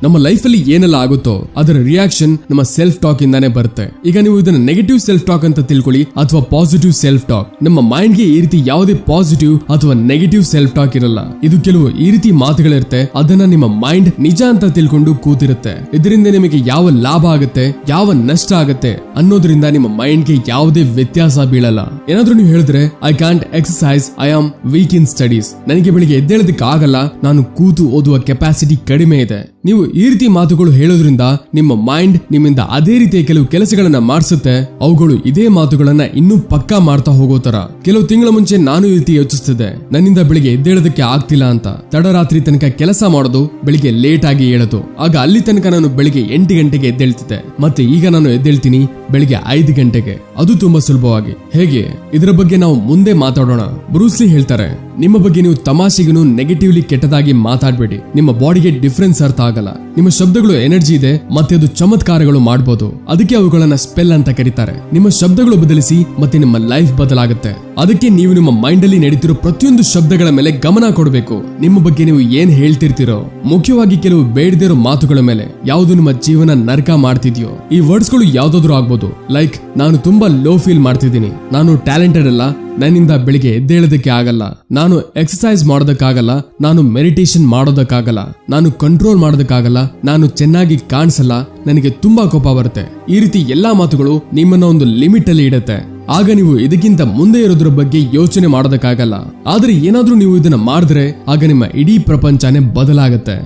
ನಮ್ಮ ಲೈಫ್ ಅಲ್ಲಿ ಏನೆಲ್ಲ ಆಗುತ್ತೋ ಅದರ ರಿಯಾಕ್ಷನ್ ನಮ್ಮ ಸೆಲ್ಫ್ ಟಾಕ್ ಇಂದಾನೆ ಬರುತ್ತೆ. ಈಗ ನೀವು ಇದನ್ನ ನೆಗೆಟಿವ್ ಸೆಲ್ಫ್ ಟಾಕ್ ಅಂತ ತಿಳ್ಕೊಳ್ಳಿ ಅಥವಾ ಪಾಸಿಟಿವ್ ಸೆಲ್ಫ್ ಟಾಕ್. ನಮ್ಮ ಮೈಂಡ್ ಗೆ ಈ ರೀತಿ ಯಾವುದೇ ಪಾಸಿಟಿವ್ ಅಥವಾ ನೆಗೆಟಿವ್ ಸೆಲ್ಫ್ ಟಾಕ್ ಇರಲ್ಲ. ಇದು ಕೆಲವು ಈ ರೀತಿ ಮಾತುಗಳಿರುತ್ತೆ, ಅದನ್ನ ನಿಮ್ಮ ಮೈಂಡ್ ನಿಜ ಅಂತ ತಿಳ್ಕೊಂಡು ಕೂತಿರುತ್ತೆ. ಇದರಿಂದ ನಿಮಗೆ ಯಾವ ಲಾಭ ಆಗುತ್ತೆ, ಯಾವ ನಷ್ಟ ಆಗುತ್ತೆ ಅನ್ನೋದ್ರಿಂದ ನಿಮ್ಮ ಮೈಂಡ್ ಗೆ ಯಾವುದೇ ವ್ಯತ್ಯಾಸ ಬೀಳಲ್ಲ. ಏನಾದ್ರೂ ನೀವು ಹೇಳಿದ್ರೆ I can't exercise, I am weak in studies, ನನಗೆ ಬೆಳಿಗ್ಗೆ ಎದ್ದೇಳೋದಕ್ಕೆ ಆಗಲ್ಲ, ನಾನು ಕೂತು ಓದುವ ಕೆಪಾಸಿಟಿ ಕಡಿಮೆ ಇದೆ, ನೀವು ಈ ರೀತಿ ಮಾತುಗಳು ಹೇಳೋದ್ರಿಂದ ನಿಮ್ಮ ಮೈಂಡ್ ನಿಮ್ಮಿಂದ ಅದೇ ರೀತಿಯ ಕೆಲವು ಕೆಲಸಗಳನ್ನ ಮಾಡಿಸುತ್ತೆ. ಅವುಗಳು ಇದೇ ಮಾತುಗಳನ್ನ ಇನ್ನೂ ಪಕ್ಕಾ ಮಾಡ್ತಾ ಹೋಗೋ ತರ. ಕೆಲವು ತಿಂಗಳ ಮುಂಚೆ ನಾನು ಈ ರೀತಿ ಯೋಚಿಸ್ತಿದ್ದೆ, ನನ್ನಿಂದ ಬೆಳಿಗ್ಗೆ ಎದ್ದೇಳೋದಕ್ಕೆ ಆಗ್ತಿಲ್ಲ ಅಂತ. ತಡರಾತ್ರಿ ತನಕ ಕೆಲಸ ಮಾಡೋದು, ಬೆಳಿಗ್ಗೆ ಲೇಟ್ ಆಗಿ ಹೇಳೋದು. ಆಗ ಅಲ್ಲಿ ತನಕ ನಾನು ಬೆಳಿಗ್ಗೆ 8 ಗಂಟೆಗೆ ಎದ್ದೇಳ್ತಿದ್ದೆ. ಮತ್ತೆ ಈಗ ನಾನು ಎದ್ದೇಳ್ತೀನಿ ಬೆಳಿಗ್ಗೆ 5 ಗಂಟೆಗೆ. ಅದು ತುಂಬಾ ಸುಲಭವಾಗಿ. ಹೇಗೆ? ಇದರ ಬಗ್ಗೆ ನಾವು ಮುಂದೆ ಮಾತಾಡೋಣ. ಬ್ರೂಸ್ ಲೀ ಹೇಳ್ತಾರೆ, ನಿಮ್ಮ ಬಗ್ಗೆ ನೀವು ತಮಾಷೆಗೂ ನೆಗೆಟಿವ್ಲಿ ಕೆಟ್ಟದಾಗಿ ಮಾತಾಡಬೇಡಿ. ನಿಮ್ಮ ಬಾಡಿಗೆ ಡಿಫರೆನ್ಸ್ ಅರ್ಥ ಆಗಲ್ಲ. ನಿಮ್ಮ ಶಬ್ದಗಳು ಎನರ್ಜಿ ಇದೆ ಮತ್ತೆ ಅದು ಚಮತ್ಕಾರಗಳು ಮಾಡಬಹುದು. ಅದಕ್ಕೆ ಅವುಗಳನ್ನ ಸ್ಪೆಲ್ ಅಂತ ಕರೀತಾರೆ. ನಿಮ್ಮ ಶಬ್ದಗಳು ಬದಲಿಸಿ ಮತ್ತೆ ನಿಮ್ಮ ಲೈಫ್ ಬದಲಾಗುತ್ತೆ. ಅದಕ್ಕೆ ನೀವು ನಿಮ್ಮ ಮೈಂಡ್ ಅಲ್ಲಿ ನಡೀತಿರೋ ಪ್ರತಿಯೊಂದು ಶಬ್ದಗಳ ಮೇಲೆ ಗಮನ ಕೊಡಬೇಕು. ನಿಮ್ಮ ಬಗ್ಗೆ ನೀವು ಏನ್ ಹೇಳ್ತಿರ್ತೀರೋ, ಮುಖ್ಯವಾಗಿ ಕೆಲವು ಬೇಡದಿರೋ ಮಾತುಗಳ ಮೇಲೆ. ಯಾವುದು ನಿಮ್ಮ ಜೀವನ ನರಕ ಮಾಡ್ತಿದ್ಯೋ. ಈ ವರ್ಡ್ಸ್ ಗಳು ಯಾವ್ದಾದ್ರು ಆಗ್ಬೋದು. ಲೈಕ್, ನಾನು ತುಂಬಾ ಲೋ ಫೀಲ್ ಮಾಡ್ತಿದ್ದೀನಿ, ನಾನು ಟ್ಯಾಲೆಂಟೆಡ್ ಅಲ್ಲ, ನನ್ನಿಂದ ಬೆಳಿಗ್ಗೆ ಎದ್ದೇಳೋದಕ್ಕೆ ಆಗಲ್ಲ, ನಾನು ಎಕ್ಸರ್ಸೈಸ್ ಮಾಡೋದಕ್ಕಾಗಲ್ಲ, ನಾನು ಮೆಡಿಟೇಷನ್ ಮಾಡೋದಕ್ಕಾಗಲ್ಲ, ನಾನು ಕಂಟ್ರೋಲ್ ಮಾಡೋದಕ್ಕಾಗಲ್ಲ, ನಾನು ಚೆನ್ನಾಗಿ ಕಾಣಿಸಲ್ಲ, ನನಗೆ ತುಂಬಾ ಕೋಪ ಬರುತ್ತೆ. ಈ ರೀತಿ ಎಲ್ಲಾ ಮಾತುಗಳು ನಿಮ್ಮನ್ನ ಒಂದು ಲಿಮಿಟ್ ಅಲ್ಲಿ ಇಡುತ್ತೆ. ಆಗ ನೀವು ಇದಕ್ಕಿಂತ ಮುಂದೆ ಇರೋದ್ರ ಬಗ್ಗೆ ಯೋಚನೆ ಮಾಡೋದಕ್ಕಾಗಲ್ಲ. ಆದ್ರೆ ಏನಾದ್ರೂ ನೀವು ಇದನ್ನ ಮಾಡಿದ್ರೆ ಆಗ ನಿಮ್ಮ ಇಡೀ ಪ್ರಪಂಚನೇ ಬದಲಾಗತ್ತೆ.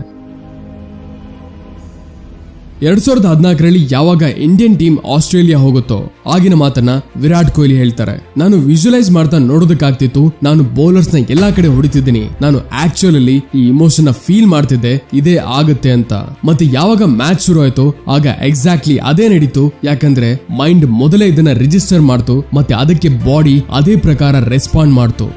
2014ರಲ್ಲಿ ಯಾವಾಗ ಇಂಡಿಯನ್ ಟೀಮ್ ಆಸ್ಟ್ರೇಲಿಯಾ ಹೋಗುತ್ತೋ ಆಗಿನ ಮಾತನ್ನ ವಿರಾಟ್ ಕೊಹ್ಲಿ ಹೇಳ್ತಾರೆ. ನಾನು ವಿಜುವಲೈಸ್ ಮಾಡ್ತಾ ನೋಡೋದಕ್ಕಾಗ್ತಿತ್ತು, ನಾನು ಬೌಲರ್ಸ್ ನ ಎಲ್ಲಾ ಕಡೆ ಹೊಡಿತಿದ್ದೀನಿ, ನಾನು ಆಕ್ಚುಲಿ ಈ ಇಮೋಷನ್ ನ ಫೀಲ್ ಮಾಡ್ತಿದ್ದೆ, ಇದೇ ಆಗುತ್ತೆ ಅಂತ. ಮತ್ತೆ ಯಾವಾಗ ಮ್ಯಾಚ್ ಶುರು ಆಯ್ತು ಆಗ ಎಕ್ಸಾಕ್ಟ್ಲಿ ಅದೇ ನಡೀತು. ಯಾಕಂದ್ರೆ ಮೈಂಡ್ ಮೊದಲೇ ಇದನ್ನ ರಿಜಿಸ್ಟರ್ ಮಾಡ್ತು ಮತ್ತೆ ಅದಕ್ಕೆ ಬಾಡಿ ಅದೇ ಪ್ರಕಾರ ರೆಸ್ಪಾಂಡ್ ಮಾಡ್ತು.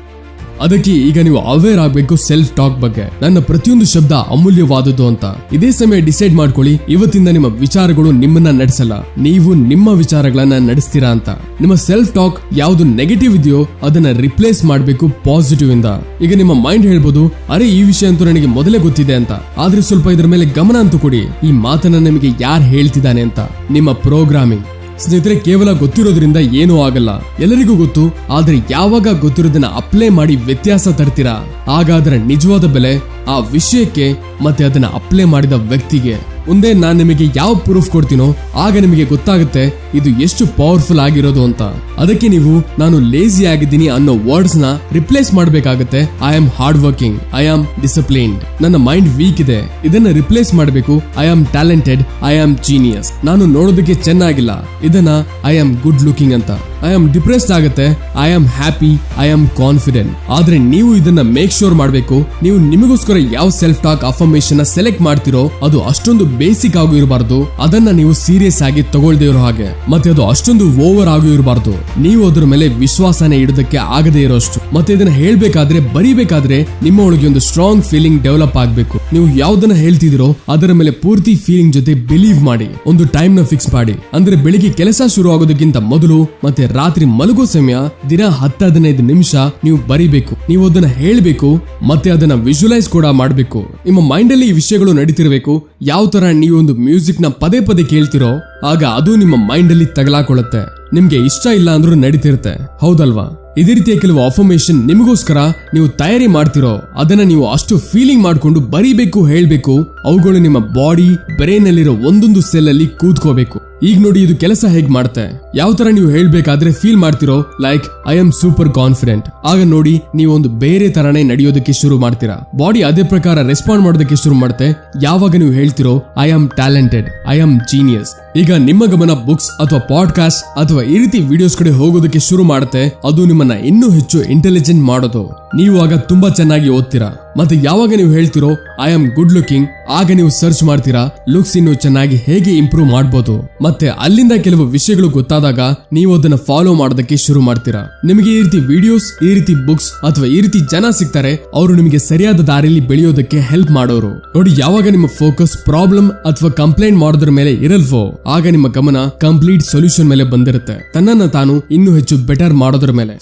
ಅದಕ್ಕೆ ಈಗ ನೀವು ಅವೇರ್ ಆಗ್ಬೇಕು ಸೆಲ್ಫ್ ಟಾಕ್ ಬಗ್ಗೆ. ನನ್ನ ಪ್ರತಿಯೊಂದು ಶಬ್ದ ಅಮೂಲ್ಯವಾದದ್ದು ಅಂತ ಇದೇ ಸಮಯ ಡಿಸೈಡ್ ಮಾಡ್ಕೊಳ್ಳಿ. ಇವತ್ತಿಂದ ನಿಮ್ಮ ವಿಚಾರಗಳು ನಿಮ್ಮನ್ನ ನಡೆಸಲ್ಲ, ನೀವು ನಿಮ್ಮ ವಿಚಾರಗಳನ್ನ ನಡೆಸ್ತೀರಾ ಅಂತ. ನಿಮ್ಮ ಸೆಲ್ಫ್ ಟಾಕ್ ಯಾವ್ದು ನೆಗೆಟಿವ್ ಇದೆಯೋ ಅದನ್ನ ರಿಪ್ಲೇಸ್ ಮಾಡ್ಬೇಕು ಪಾಸಿಟಿವ್ ಇಂದ. ಈಗ ನಿಮ್ಮ ಮೈಂಡ್ ಹೇಳ್ಬೋದು, ಅರೆ ಈ ವಿಷಯ ಅಂತೂ ನನಗೆ ಮೊದಲೇ ಗೊತ್ತಿದೆ ಅಂತ. ಆದ್ರೆ ಸ್ವಲ್ಪ ಇದರ ಮೇಲೆ ಗಮನ ಅಂತೂ ಕೊಡಿ. ಈ ಮಾತನ್ನ ನಿಮಗೆ ಯಾರು ಹೇಳ್ತಿದ್ದಾನೆ ಅಂತ. ನಿಮ್ಮ ಪ್ರೋಗ್ರಾಮಿಂಗ್. ಸ್ನೇಹಿತರೆ, ಕೇವಲ ಗೊತ್ತಿರೋದ್ರಿಂದ ಏನೂ ಆಗಲ್ಲ, ಎಲ್ಲರಿಗೂ ಗೊತ್ತು. ಆದ್ರೆ ಯಾವಾಗ ಗೊತ್ತಿರೋದನ್ನ ಅಪ್ಲೈ ಮಾಡಿ ವ್ಯತ್ಯಾಸ ತರ್ತೀರಾ ಆಗ ಅದರ ನಿಜವಾದ ಬೆಲೆ ಆ ವಿಷಯಕ್ಕೆ ಮತ್ತೆ ಅದನ್ನ ಅಪ್ಲೈ ಮಾಡಿದ ವ್ಯಕ್ತಿಗೆ. ಮುಂದೆ ನಾನು ನಿಮಗೆ ಯಾವ ಪ್ರೂಫ್ ಕೊಡ್ತೀನೋ ಆಗ ನಿಮಗೆ ಗೊತ್ತಾಗುತ್ತೆ ಇದು ಎಷ್ಟು ಪವರ್ಫುಲ್ ಆಗಿರೋದು ಅಂತ. ಅದಕ್ಕೆ ನೀವು ನಾನು ಲೇಜಿ ಆಗಿದ್ದೀನಿ ಅನ್ನೋ ವರ್ಡ್ಸ್ ನ ರಿಪ್ಲೇಸ್ ಮಾಡಬೇಕಾಗುತ್ತೆ. I am hard working, I am disciplined, ನನ್ನ ಮೈಂಡ್ ವೀಕ್ ಇದೆ, ಇದನ್ನ ರಿಪ್ಲೇಸ್ ಮಾಡಬೇಕು. I am talented, I am genius, ನಾನು ನೋಡೋದಕ್ಕೆ ಚೆನ್ನಾಗಿಲ್ಲ, ಇದನ್ನ ಐ ಆಮ್ ಗುಡ್ ಲುಕಿಂಗ್ ಅಂತ. ಐ ಆಮ್ ಡಿಪ್ರೆಸ್ಡ್ ಆಗುತ್ತೆ, I am happy, I am confident. ಆದ್ರೆ ನೀವು ಇದನ್ನ ಮೇಕ್ ಶೋರ್ ಮಾಡಬೇಕು. ನೀವು ನಿಮಗೋಸ್ಕರ ಯಾವ ಸೆಲ್ಫ್ ಟಾಕ್ ಅಫರ್ಮೇಷನ್ ಸೆಲೆಕ್ಟ್ ಮಾಡ್ತಿರೋ ಅದು ಅಷ್ಟೊಂದು ಬೇಸಿಕ್ ಆಗೂ ಇರಬಾರ್ದು, ಅದನ್ನ ನೀವು ಸೀರಿಯಸ್ ಆಗಿ ತಗೊಳ್ದೇ ಇರೋ ಹಾಗೆ, ಮತ್ತೆ ಅದು ಅಷ್ಟೊಂದು ಓವರ್ ಆಗೂ ಇರಬಾರ್ದು. ನೀವು ಅದ್ರ ಮೇಲೆ ವಿಶ್ವಾಸನೆ ಇಡೋದಕ್ಕೆ ಆಗದೆ ಇರೋಷ್ಟು. ಮತ್ತೆ ಇದನ್ನ ಹೇಳ್ಬೇಕಾದ್ರೆ ಬರೀಬೇಕಾದ್ರೆ ನಿಮ್ಮ ಒಳಗೆ ಒಂದು ಸ್ಟ್ರಾಂಗ್ ಫೀಲಿಂಗ್ ಡೆವಲಪ್ ಆಗ್ಬೇಕು. ನೀವು ಯಾವ್ದನ್ನ ಹೇಳ್ತಿದಿರೋ ಅದರ ಮೇಲೆ ಪೂರ್ತಿ ಫೀಲಿಂಗ್ ಜೊತೆ ಬಿಲೀವ್ ಮಾಡಿ. ಒಂದು ಟೈಮ್ ನ ಫಿಕ್ಸ್ ಮಾಡಿ. ಅಂದ್ರೆ ಬೆಳಿಗ್ಗೆ ಕೆಲಸ ಶುರು ಆಗೋದಕ್ಕಿಂತ ಮೊದಲು ಮತ್ತೆ ರಾತ್ರಿ ಮಲಗೋ ಸಮಯ ದಿನ 10-15 ನಿಮಿಷ ನೀವು ಬರೀಬೇಕು. ನೀವು ಅದನ್ನ ಹೇಳ್ಬೇಕು ಮತ್ತೆ ಅದನ್ನ ವಿಜುವಲೈಸ್ ಕೂಡ ಮಾಡ್ಬೇಕು. ನಿಮ್ಮ ಮೈಂಡ್ ಅಲ್ಲಿ ಈ ವಿಷಯಗಳು ನಡೀತಿರ್ಬೇಕು. ಯಾವ ತರ ನೀವು ಒಂದು ಮ್ಯೂಸಿಕ್ ನ ಪದೇ ಪದೇ ಕೇಳ್ತಿರೋ ಆಗ ಅದು ನಿಮ್ಮ ಮೈಂಡ್ ಅಲ್ಲಿ ತಗಲಾಕೊಳ್ಳುತ್ತೆ. ನಿಮ್ಗೆ ಇಷ್ಟ ಇಲ್ಲ ಅಂದ್ರೂ ನಡೀತಿರುತ್ತೆ, ಹೌದಲ್ವಾ? ಇದೇ ರೀತಿಯ ಕೆಲವು ಅಫರ್ಮೇಷನ್ ನಿಮಗೋಸ್ಕರ ನೀವು ತಯಾರಿ ಮಾಡ್ತಿರೋ ಅದನ್ನ ನೀವು ಅಷ್ಟು ಫೀಲಿಂಗ್ ಮಾಡ್ಕೊಂಡು ಬರೀಬೇಕು, ಹೇಳ್ಬೇಕು. ಅವುಗಳು ನಿಮ್ಮ ಬಾಡಿ ಬ್ರೈನ್ ಅಲ್ಲಿರೋ ಒಂದೊಂದು ಸೆಲ್ ಅಲ್ಲಿ ಕೂತ್ಕೋಬೇಕು. ಈಗ ನೋಡಿ ಇದು ಕೆಲಸ ಹೇಗ್ ಮಾಡುತ್ತೆ. ಯಾವ ತರ ನೀವು ಹೇಳ್ಬೇಕಾದ್ರೆ ಫೀಲ್ ಮಾಡ್ತಿರೋ like I am super confident, ಆಗ ನೋಡಿ ನೀವು ಒಂದು ಬೇರೆ ತರನೇ ನಡೆಯೋದಕ್ಕೆ ಶುರು ಮಾಡ್ತೀರಾ. ಬಾಡಿ ಅದೇ ಪ್ರಕಾರ ರೆಸ್ಪಾಂಡ್ ಮಾಡೋದಕ್ಕೆ ಶುರು ಮಾಡುತ್ತೆ. ಯಾವಾಗ ನೀವು ಹೇಳ್ತಿರೋ I am talented, I am genius, ಈಗ ನಿಮ್ಮ ಗಮನ ಬುಕ್ಸ್ ಅಥವಾ ಪಾಡ್ಕಾಸ್ಟ್ ಅಥವಾ ಈ ರೀತಿ ವಿಡಿಯೋಸ್ ಕಡೆ ಹೋಗೋದಕ್ಕೆ ಶುರು ಮಾಡುತ್ತೆ. ಅದು ನಿಮ್ಮನ್ನ ಇನ್ನೂ ಹೆಚ್ಚು ಇಂಟೆಲಿಜೆಂಟ್ ಮಾಡೋದು. ನೀವು ಆಗ ತುಂಬಾ ಚೆನ್ನಾಗಿ ಓದ್ತೀರಾ. ಮತ್ತೆ ಯಾವಾಗ ನೀವು ಹೇಳ್ತಿರೋ ಐ ಆಮ್ ಗುಡ್ ಲುಕಿಂಗ್, ಆಗ ನೀವು ಸರ್ಚ್ ಮಾಡ್ತೀರಾ ಲುಕ್ಸ್ ಇನ್ನು ಚೆನ್ನಾಗಿ ಹೇಗೆ ಇಂಪ್ರೂವ್ ಮಾಡಬಹುದು. ಮತ್ತೆ ಅಲ್ಲಿಂದ ಕೆಲವು ವಿಷಯಗಳು ಗೊತ್ತಾದಾಗ ನೀವು ಅದನ್ನ ಫಾಲೋ ಮಾಡೋದಕ್ಕೆ ಶುರು ಮಾಡ್ತೀರಾ. ನಿಮಗೆ ಈ ರೀತಿ ವಿಡಿಯೋಸ್, ಈ ರೀತಿ ಬುಕ್ಸ್ ಅಥವಾ ಈ ರೀತಿ ಜನ ಸಿಗ್ತಾರೆ, ಅವರು ನಿಮಗೆ ಸರಿಯಾದ ದಾರಿಯಲ್ಲಿ ಬೆಳೆಯೋದಕ್ಕೆ ಹೆಲ್ಪ್ ಮಾಡೋರು. ನೋಡಿ, ಯಾವಾಗ ನಿಮ್ಮ ಫೋಕಸ್ ಪ್ರಾಬ್ಲಮ್ ಅಥವಾ ಕಂಪ್ಲೇಂಟ್ ಮಾಡೋದ್ರ ಮೇಲೆ ಇರಲ್ವೋ ಆಗ ನಿಮ್ಮ ಗಮನ ಕಂಪ್ಲೀಟ್ ಸೊಲ್ಯೂಷನ್ ಮೇಲೆ ಬಂದಿರುತ್ತೆ. ತನ್ನನ್ನ ತಾನು ಇನ್ನೂ ಹೆಚ್ಚು ಬೆಟರ್ ಮಾಡೋದ್ರ ಮೇಲೆ.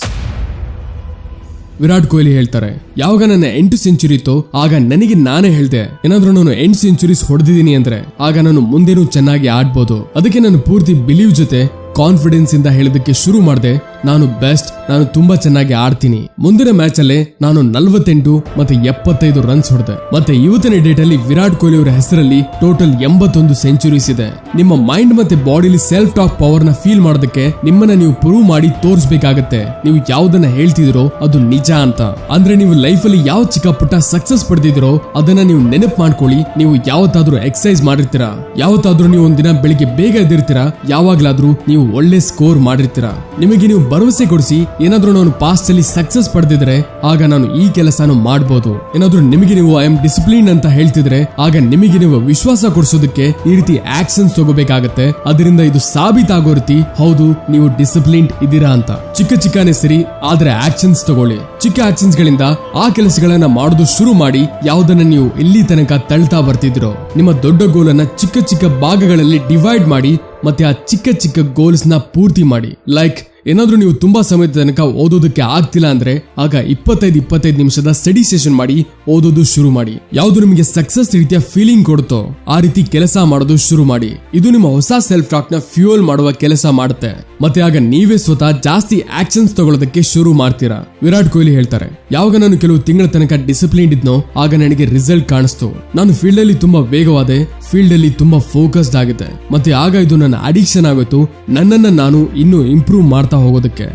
ವಿರಾಟ್ ಕೊಹ್ಲಿ ಹೇಳ್ತಾರೆ, ಯಾವಾಗ ನನ್ನ 8 ಸೆಂಚುರಿ ಇತ್ತು ಆಗ ನನಗೆ ನಾನೇ ಹೇಳ್ದೆ, ಏನಾದ್ರೂ ನಾನು 8 ಸೆಂಚುರೀಸ್ ಹೊಡೆದಿದ್ದೀನಿ ಅಂದ್ರೆ ಆಗ ನಾನು ಮುಂದೇನೂ ಚೆನ್ನಾಗಿ ಆಡ್ಬೋದು. ಅದಕ್ಕೆ ನಾನು ಪೂರ್ತಿ ಬಿಲೀವ್ ಜೊತೆ ಕಾನ್ಫಿಡೆನ್ಸ್ ಇಂದ ಹೇಳೋದಕ್ಕೆ ಶುರು ಮಾಡಿದೆ, ನಾನು ಬೆಸ್ಟ್, ನಾನು ತುಂಬಾ ಚೆನ್ನಾಗಿ ಆಡ್ತೀನಿ. ಮುಂದಿನ ಮ್ಯಾಚ್ ಅಲ್ಲೇ ನಾನು 48 ಮತ್ತೆ 75 ರನ್ಸ್ ಹೊಡೆದೆ. ಮತ್ತೆ ಇವತ್ತಿನ ಡೇಟ್ ಅಲ್ಲಿ ವಿರಾಟ್ ಕೊಹ್ಲಿ ಅವರ ಹೆಸರಲ್ಲಿ ಟೋಟಲ್ 81 ಸೆಂಚುರೀಸ್ ಇದೆ. ನಿಮ್ಮ ಮೈಂಡ್ ಮತ್ತೆ ಬಾಡಿಲಿ ಸೆಲ್ಫ್ ಟಾಕ್ ಪವರ್ ನ ಫೀಲ್ ಮಾಡೋದಕ್ಕೆ ನಿಮ್ಮನ್ನ ನೀವು ಪ್ರೂವ್ ಮಾಡಿ ತೋರಿಸಬೇಕಾಗತ್ತೆ. ನೀವು ಯಾವ್ದನ್ನ ಹೇಳ್ತಿದಿರೋ ಅದು ನಿಜ ಅಂತ. ಅಂದ್ರೆ ನೀವು ಲೈಫ್ ಅಲ್ಲಿ ಯಾವ ಚಿಕ್ಕ ಪುಟ್ಟ ಸಕ್ಸಸ್ ಪಡೆದಿದಿರೋ ಅದನ್ನ ನೀವು ನೆನಪು ಮಾಡ್ಕೊಳ್ಳಿ. ನೀವು ಯಾವತ್ತಾದ್ರೂ ಎಕ್ಸರ್ಸೈಸ್ ಮಾಡಿರ್ತೀರಾ, ಯಾವತ್ತಾದ್ರೂ ನೀವು ಒಂದಿನ ಬೆಳಿಗ್ಗೆ ಬೇಗ ಎದ್ದಿರ್ತೀರಾ, ಯಾವಾಗ್ಲಾದ್ರೂ ನೀವು ಒಳ್ಳೆ ಸ್ಕೋರ್ ಮಾಡಿರ್ತೀರಾ. ನಿಮಗೆ ನೀವು ಭರವಸೆ ಕೊಡಿಸಿ ಏನಾದ್ರೂ ನಾನು ಪಾಸ್ಟ್ ಅಲ್ಲಿ ಸಕ್ಸಸ್ ಪಡೆದಿದ್ರೆ ಆಗ ನಾನು ಈ ಕೆಲಸನ ಮಾಡಬಹುದು. ಏನಾದ್ರೂ ನಿಮಗೆ ನೀವು ಐ ಆಮ್ ಡಿಸಿಪ್ಲಿನ್ ಅಂತ ಹೇಳ್ತಿದ್ರೆ ಆಗ ನಿಮಗೆ ನೀವು ವಿಶ್ವಾಸ ಕೊಡಿಸೋದಕ್ಕೆ ಈ ರೀತಿ ಆಕ್ಷನ್ಸ್ ತಗೋಬೇಕಾಗತ್ತೆ. ಅದರಿಂದ ಇದು ಸಾಬೀತಾಗೋ ರೀತಿ ಹೌದು ನೀವು ಡಿಸಿಪ್ಲಿನ್ ಇದ್ದೀರಾ ಅಂತ. ಚಿಕ್ಕ ಚಿಕ್ಕನೇ ಸರಿ, ಆದ್ರೆ ಆಕ್ಷನ್ಸ್ ತಗೊಳ್ಳಿ. ಚಿಕ್ಕ ಆಕ್ಷನ್ಸ್ ಗಳಿಂದ ಆ ಕೆಲಸಗಳನ್ನ ಮಾಡೋದು ಶುರು ಮಾಡಿ. ಯಾವ್ದನ್ನ ನೀವು ಇಲ್ಲಿ ತನಕ ತಳ್ತಾ ಬರ್ತಿದ್ರೋ ನಿಮ್ಮ ದೊಡ್ಡ ಗೋಲ್ ಅನ್ನ ಚಿಕ್ಕ ಚಿಕ್ಕ ಭಾಗಗಳಲ್ಲಿ ಡಿವೈಡ್ ಮಾಡಿ ಮತ್ತೆ ಆ ಚಿಕ್ಕ ಚಿಕ್ಕ ಗೋಲ್ಸ್ ನ ಪೂರ್ತಿ ಮಾಡಿ. ಲೈಕ್ ಏನಾದ್ರೂ ನೀವು ತುಂಬಾ ಸಮಯದ ತನಕ ಓದೋದಕ್ಕೆ ಆಗ್ತಿಲ್ಲ ಅಂದ್ರೆ ಆಗ 25 ನಿಮಿಷದ ಸ್ಟಡಿ ಸೆಷನ್ ಮಾಡಿ ಓದೋದು ಶುರು ಮಾಡಿ. ಯಾವ್ದು ನಿಮಗೆ ಸಕ್ಸಸ್ ರೀತಿಯ ಫೀಲಿಂಗ್ ಕೊಡುತ್ತೋ ಆ ರೀತಿ ಕೆಲಸ ಮಾಡೋದು ಶುರು ಮಾಡಿ. ಇದು ನಿಮ್ಮ ಹೊಸ ಸೆಲ್ಫ್ ಟಾಕ್ ನ ಫ್ಯೂಯಲ್ ಮಾಡುವ ಕೆಲಸ ಮಾಡುತ್ತೆ. ಮತ್ತೆ ಆಗ ನೀವೇ ಸ್ವತಃ ಜಾಸ್ತಿ ಆಕ್ಷನ್ಸ್ ತಗೊಳ್ಳೋದಕ್ಕೆ ಶುರು ಮಾಡ್ತೀರಾ. ವಿರಾಟ್ ಕೊಹ್ಲಿ ಹೇಳ್ತಾರೆ, ಯಾವಾಗ ನಾನು ಕೆಲವು ತಿಂಗಳ ತನಕ ಡಿಸಿಪ್ಲಿನ್ ಇದ್ನೋ ಆಗ ನನಗೆ ರಿಸಲ್ಟ್ ಕಾಣಿಸ್ತು. ನಾನು ಫೀಲ್ಡ್ ಅಲ್ಲಿ ತುಂಬಾ ವೇಗವಾದೆ, ಫೀಲ್ಡ್ ಅಲ್ಲಿ ತುಂಬಾ ಫೋಕಸ್ಡ್ ಆಗುತ್ತೆ. ಮತ್ತೆ ಆಗ ಇದು ನನ್ನ ಅಡಿಕ್ಷನ್ ಆಗೋಯ್ತು, ನನ್ನನ್ನ ನಾನು ಇನ್ನೂ ಇಂಪ್ರೂವ್ ಮಾಡ್ತಾ ಹೋಗೋದಕ್ಕೆ.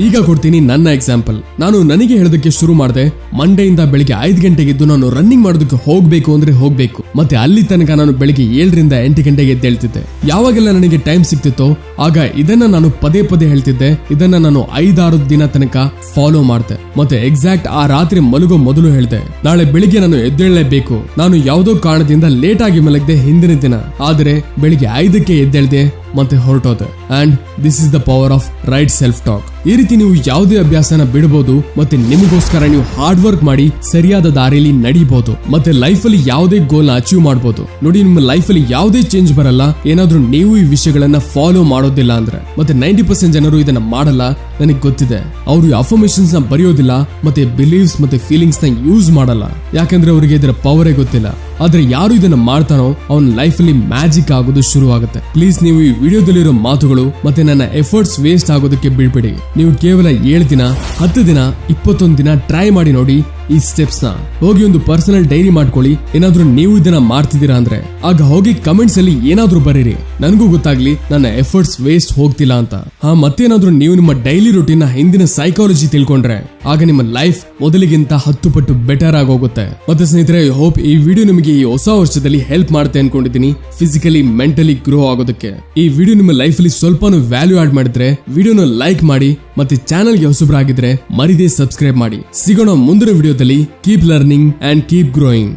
ಈಗ ಕೊಡ್ತೀನಿ ನನ್ನ ಎಕ್ಸಾಂಪಲ್. ನಾನು ನನಗೆ ಹೇಳೋದಕ್ಕೆ ಶುರು ಮಾಡಿದೆ. ಮಂಡೆಯಿಂದ ಬೆಳಿಗ್ಗೆ 5 ಗಂಟೆಗೆ ಎದ್ದು ನಾನು ರನ್ನಿಂಗ್ ಮಾಡೋದಕ್ಕೆ ಹೋಗ್ಬೇಕು ಅಂದ್ರೆ ಹೋಗ್ಬೇಕು. ಮತ್ತೆ ಅಲ್ಲಿ ತನಕ ನಾನು ಬೆಳಿಗ್ಗೆ 7 ರಿಂದ 8 ಗಂಟೆಗೆ ಎದ್ದೇಳ್ತಿದ್ದೆ. ಯಾವಾಗೆಲ್ಲ ನನಗೆ ಟೈಮ್ ಸಿಕ್ತಿತ್ತೋ ಆಗ ಇದನ್ನ ನಾನು ಪದೇ ಪದೇ ಹೇಳ್ತಿದ್ದೆ. ಇದನ್ನ ನಾನು 5-6 ದಿನ ತನಕ ಫಾಲೋ ಮಾಡ್ದೆ. ಮತ್ತೆ ಎಕ್ಸಾಕ್ಟ್ ಆ ರಾತ್ರಿ ಮಲಗೋ ಮೊದಲು ಹೇಳ್ದೆ, ನಾಳೆ ಬೆಳಿಗ್ಗೆ ನಾನು ಎದ್ದೇಳಲೇಬೇಕು. ನಾನು ಯಾವುದೋ ಕಾರಣದಿಂದ ಲೇಟ್ ಆಗಿ ಮಲಗದೆ ಹಿಂದಿನ ದಿನ, ಆದ್ರೆ ಬೆಳಿಗ್ಗೆ 5ಕ್ಕೆ ಎದ್ದೇಳ್ದೆ ಮತ್ತೆ ಹೊರಟೋದೆ. And this is the power of right self talk. ಈ ರೀತಿ ನೀವು ಯಾವುದೇ ಅಭ್ಯಾಸನ ಬಿಡಬಹುದು ಮತ್ತೆ ನಿಮಗೋಸ್ಕರ ನೀವು ಹಾರ್ಡ್ ವರ್ಕ್ ಮಾಡಿ ಸರಿಯಾದ ದಾರಿಯಲ್ಲಿ ನಡೀಬಹುದು. ಮತ್ತೆ ಲೈಫ್ ಅಲ್ಲಿ ಯಾವುದೇ ಗೋಲ್ ನ ಅಚೀವ್ ಮಾಡಬಹುದು. ನೋಡಿ, ನಿಮ್ಮ ಲೈಫ್ ಅಲ್ಲಿ ಯಾವುದೇ ಚೇಂಜ್ ಬರಲ್ಲ ಏನಾದ್ರೂ ನೀವು ಈ ವಿಷಯಗಳನ್ನ ಫಾಲೋ ಮಾಡೋದಿಲ್ಲ ಅಂದ್ರೆ. ಮತ್ತೆ 90% ಜನರು ಇದನ್ನ ಮಾಡಲ್ಲ, ನನಗೆ ಗೊತ್ತಿದೆ. ಅವರು ಅಫರ್ಮೇಷನ್ಸ್ ನ ಬರೆಯೋದಿಲ್ಲ ಮತ್ತೆ ಬಿಲೀವ್ಸ್ ಮತ್ತೆ ಫೀಲಿಂಗ್ಸ್ ನ ಯೂಸ್ ಮಾಡಲ್ಲ, ಯಾಕಂದ್ರೆ ಅವರಿಗೆ ಇದರ ಪವರೇ ಗೊತ್ತಿಲ್ಲ. ಆದ್ರೆ ಯಾರು ಇದನ್ನ ಮಾಡ್ತಾನೋ ಅವನ ಲೈಫ್ ಅಲ್ಲಿ ಮ್ಯಾಜಿಕ್ ಆಗೋದು ಶುರು ಆಗುತ್ತೆ. ಪ್ಲೀಸ್ ನೀವು ಈ ವಿಡಿಯೋದಲ್ಲಿರೋ ಮಾತುಗಳು ಮತ್ತೆ ನನ್ನ ಎಫರ್ಟ್ಸ್ ವೇಸ್ಟ್ ಆಗೋದಕ್ಕೆ ಬಿಡ್ಬೇಡಿ. ನೀವು ಕೇವಲ 7 ದಿನ, 10 ದಿನ, 21 ದಿನ ಟ್ರೈ ಮಾಡಿ ನೋಡಿ. ಈ ಸ್ಟೆಪ್ಸ್ ನ ಹೋಗಿ ಒಂದು ಪರ್ಸನಲ್ ಡೈರಿ ಮಾಡ್ಕೊಳ್ಳಿ. ಏನಾದ್ರೂ ನೀವು ಇದನ್ನ ಮಾಡ್ತಿದ್ದೀರಾ ಅಂದ್ರೆ ಆಗ ಹೋಗಿ ಕಮೆಂಟ್ಸ್ ಅಲ್ಲಿ ಏನಾದ್ರೂ ಬರೀರಿ, ನನಗೂ ಗೊತ್ತಾಗ್ಲಿ ನನ್ನ ಎಫರ್ಟ್ಸ್ ವೇಸ್ಟ್ ಹೋಗ್ತಿಲ್ಲ ಅಂತ. ಮತ್ತೇನಾದ್ರೂ ನೀವು ನಿಮ್ಮ ಡೈಲಿ ರೂಟೀನ್ ಹಿಂದಿನ ಸೈಕಾಲಜಿ ತಿಳ್ಕೊಂಡ್ರೆ ಆಗ ನಿಮ್ಮ ಲೈಫ್ ಮೊದಲಿಗಿಂತ 10 ಪಟ್ಟು ಬೆಟರ್ ಆಗೋಗುತ್ತೆ. ಮತ್ತೆ ಸ್ನೇಹಿತರೆ, ಐ ಹೋಪ್ ಈ ವಿಡಿಯೋ ನಿಮಗೆ ಈ ಹೊಸ ವರ್ಷದಲ್ಲಿ ಹೆಲ್ಪ್ ಮಾಡುತ್ತೆ ಅನ್ಕೊಂಡಿದ್ದೀನಿ, ಫಿಸಿಕಲಿ ಮೆಂಟಲಿ ಗ್ರೋ ಆಗೋದಕ್ಕೆ. ಈ ವಿಡಿಯೋ ನಿಮ್ಮ ಲೈಫ್ ಅಲ್ಲಿ ಸ್ವಲ್ಪನೂ ವ್ಯಾಲ್ಯೂ ಆಡ್ ಮಾಡಿದ್ರೆ ವಿಡಿಯೋನ ಲೈಕ್ ಮಾಡಿ ಮತ್ತೆ ಚಾನಲ್ಗೆ ಹೊಸಬರಾಗಿದ್ರೆ ಮರಿದೇ ಸಬ್ಸ್ಕ್ರೈಬ್ ಮಾಡಿ. ಸಿಗೋಣ ಮುಂದಿನ ವಿಡಿಯೋದಲ್ಲಿ. Keep learning and keep growing.